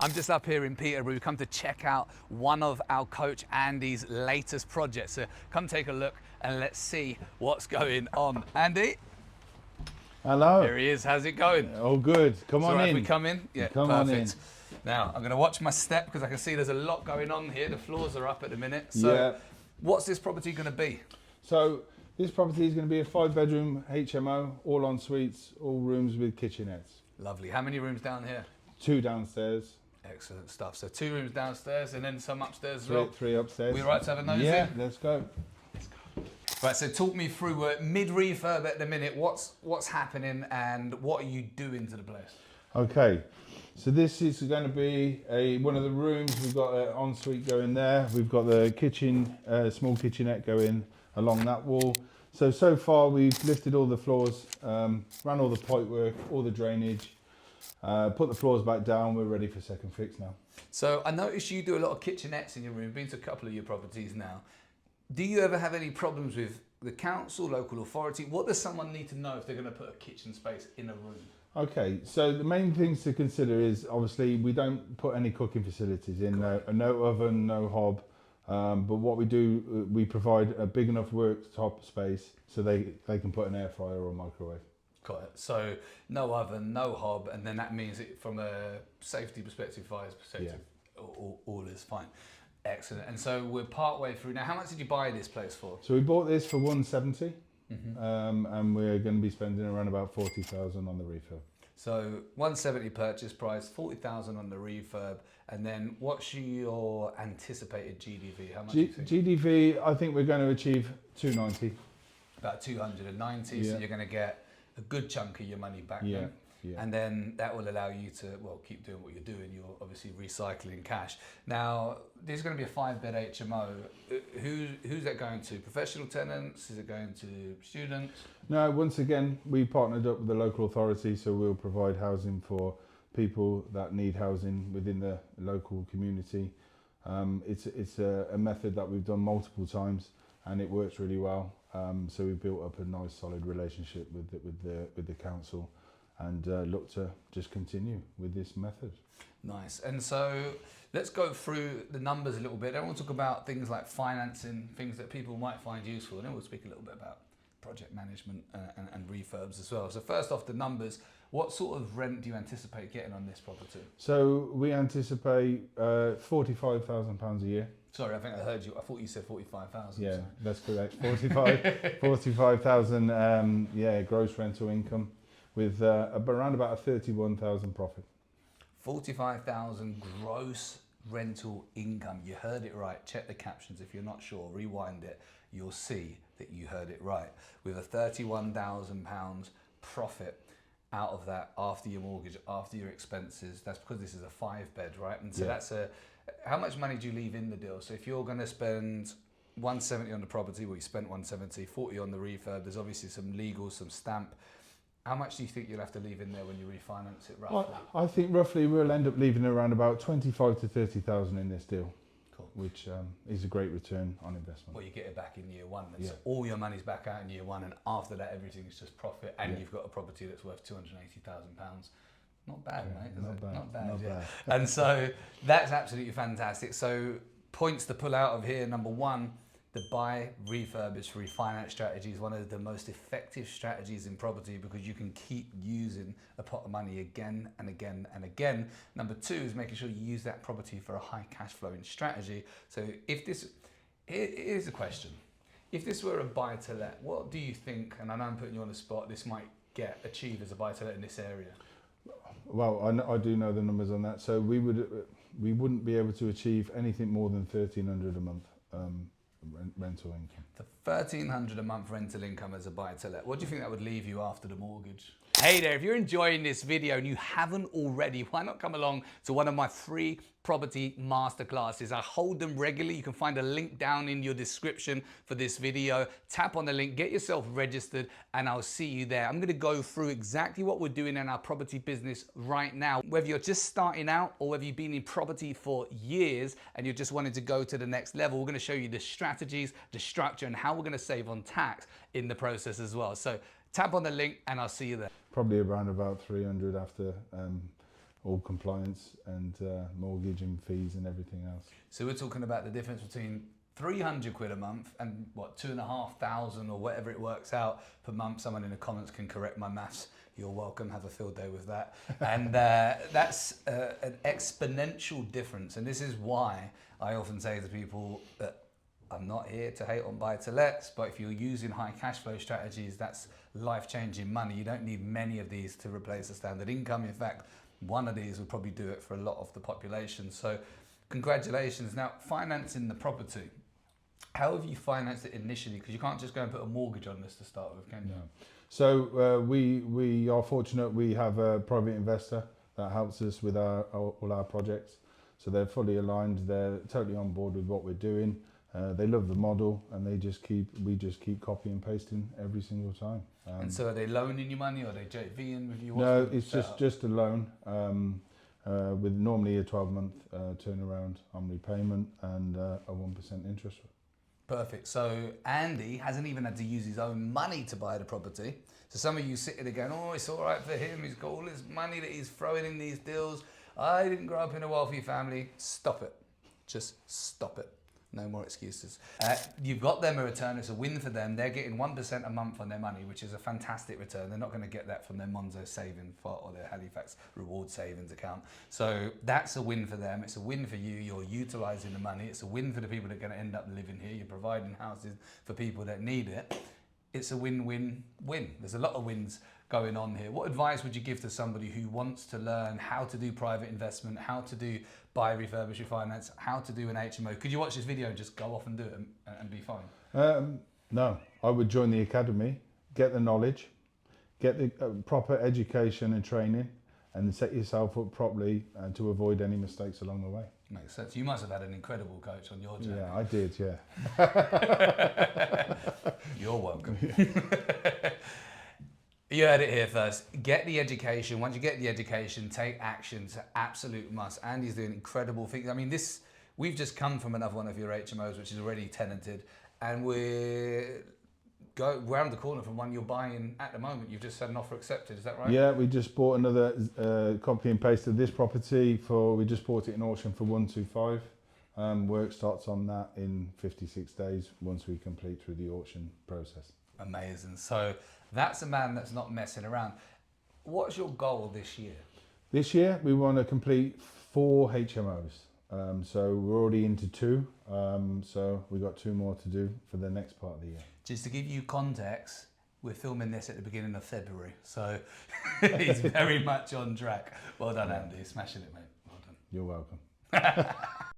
I'm just up here in Peterborough. We've come to check out one of our coach Andy's latest projects. So come take a look and let's see what's going on. Andy? Hello. Here he is. How's it going? All good. Come on in. If we come in? Yeah, Come perfect. on in. Now, I'm going to watch my step because I can see there's a lot going on here. The floors are up at the minute. So what's this property going to be? So this property is going to be a 5-bedroom HMO, all en suites, all rooms with kitchenettes. Lovely. How many rooms down here? 2 downstairs. Excellent stuff. So 2 rooms downstairs and then some upstairs as well? 3 upstairs. We right to have a nosy? Yeah, let's go. Right, so talk me through, we're mid-refurb at the minute. What's happening and what are you doing to the place? Okay, so this is going to be one of the rooms. We've got an ensuite going there. We've got the kitchen, small kitchenette going along that wall. So far we've lifted all the floors, ran all the pipe work, all the drainage, put the floors back down. We're ready for second fix now. So I noticed you do a lot of kitchenettes in your room. Been to a couple of your properties now. Do you ever have any problems with the council, local authority? What does someone need to know if they're going to put a kitchen space in a room? Okay, so the main things to consider is obviously we don't put any cooking facilities in, no oven, no hob, but what we do, we provide a big enough worktop space so they can put an air fryer or microwave. Got it. So no oven, no hob, and then that means it, from a safety perspective, fire's perspective, all is fine. Excellent. And so we're part way through now. How much did you buy this place for? So we bought this for 170, and we're going to be spending around about 40,000 on the refurb. So 170 purchase price, 40,000 on the refurb, and then what's your anticipated GDV? How much do you think? GDV, I think we're going to achieve 290. About 290, so you're going to get a good chunk of your money back then. Yeah. And then that will allow you to, well, keep doing what you're doing. You're obviously recycling cash. Now, there's going to be a 5-bed HMO. Who's that going to? Professional tenants? Is it going to students? No, once again, we partnered up with the local authority, so we'll provide housing for people that need housing within the local community. It's a method that we've done multiple times, and it works really well. So we've built up a nice, solid relationship with the council, and look to just continue with this method. Nice. And so let's go through the numbers a little bit. Then we'll talk about things like financing, things that people might find useful, and then we'll speak a little bit about project management and refurbs as well. So first off, the numbers. What sort of rent do you anticipate getting on this property? So we anticipate £45,000 a year. Sorry, I think I heard you. I thought you said 45,000. Yeah, that's correct. 45,000 gross rental income, with around about a 31,000 profit. 45,000 gross rental income. You heard it right. Check the captions if you're not sure. Rewind it. You'll see that you heard it right. With a £31,000 profit out of that after your mortgage, after your expenses. That's because this is a 5-bed, right? And so that's how much money do you leave in the deal? So if you're going to spend 170 on the property, well, you spent 170, 40 on the refurb. There's obviously some legal, some stamp. How much do you think you'll have to leave in there when you refinance it, roughly? Well, I think roughly we'll end up leaving around about 25 to 30,000 in this deal, which is a great return on investment. Well, you get it back in year one, so all your money's back out in year one, and after that, everything is just profit, and you've got a property that's worth £280,000. Not bad, mate. Not bad. And so that's absolutely fantastic. So points to pull out of here. Number one, the Buy Refurbish Refinance strategy is one of the most effective strategies in property because you can keep using a pot of money again and again and again. Number two is making sure you use that property for a high cash flowing strategy. So here's a question. If this were a buy to let, what do you think, and I know I'm putting you on the spot, this might get achieved as a buy to let in this area? Well, I do know the numbers on that. So we wouldn't be able to achieve anything more than 1,300 a month rental income. The 1,300 a month rental income as a buy to let. What do you think that would leave you after the mortgage? Hey there, if you're enjoying this video and you haven't already, why not come along to one of my free property masterclasses? I hold them regularly. You can find a link down in your description for this video. Tap on the link, get yourself registered, and I'll see you there. I'm going to go through exactly what we're doing in our property business right now. Whether you're just starting out or whether you've been in property for years and you're just wanting to go to the next level, we're going to show you the strategies, the structure, and how we're going to save on tax in the process as well. So tap on the link and I'll see you there. Probably around about 300 after all compliance and mortgage and fees and everything else. So we're talking about the difference between 300 quid a month and what, 2,500 or whatever it works out per month. Someone in the comments can correct my maths. You're welcome, have a field day with that. And that's an exponential difference. And this is why I often say to people that I'm not here to hate on buy-to-lets, but if you're using high cash flow strategies, that's life-changing money. You don't need many of these to replace the standard income. In fact, one of these would probably do it for a lot of the population. So congratulations. Now, financing the property. How have you financed it initially? Because you can't just go and put a mortgage on this to start with, can you? No. So we are fortunate. We have a private investor that helps us with all our projects. So they're fully aligned. They're totally on board with what we're doing. They love the model, and we just keep copy and pasting every single time. And so are they loaning you money, or are they JVing with you? No, it's just a loan with normally a 12-month turnaround on repayment and a 1% interest rate. Perfect. So Andy hasn't even had to use his own money to buy the property. So some of you sitting there going, oh, it's all right for him. He's got all this money that he's throwing in these deals. I didn't grow up in a wealthy family. Stop it. Just stop it. No more excuses. You've got them a return. It's a win for them. They're getting 1% a month on their money, which is a fantastic return. They're not going to get that from their Monzo saving pot or their Halifax reward savings account. So that's a win for them. It's a win for you. You're utilising the money. It's a win for the people that are going to end up living here. You're providing houses for people that need it. It's a win-win-win. There's a lot of wins going on here. What advice would you give to somebody who wants to learn how to do private investment, how to do buy, refurbish, refinance, how to do an HMO? Could you watch this video and just go off and do it and be fine? No, I would join the academy, get the knowledge, get the proper education and training, and set yourself up properly to avoid any mistakes along the way. Makes sense. You must have had an incredible coach on your journey. Yeah, I did, yeah. You're welcome. You heard it here first. Get the education. Once you get the education, take action. It's an absolute must. Andy's doing incredible things. I mean, we've just come from another one of your HMOs, which is already tenanted, and we're around the corner from one you're buying at the moment. You've just had an offer accepted, is that right? Yeah, we just bought another copy and paste of this property we just bought it in auction for 125. Work starts on that in 56 days once we complete through the auction process. Amazing. So that's a man that's not messing around. What's your goal this year? This year we want to complete 4 HMOs. So we're already into 2. So we've got 2 more to do for the next part of the year. Just to give you context, we're filming this at the beginning of February. So he's very much on track. Well done, Andy. Smashing it, mate. Well done. You're welcome.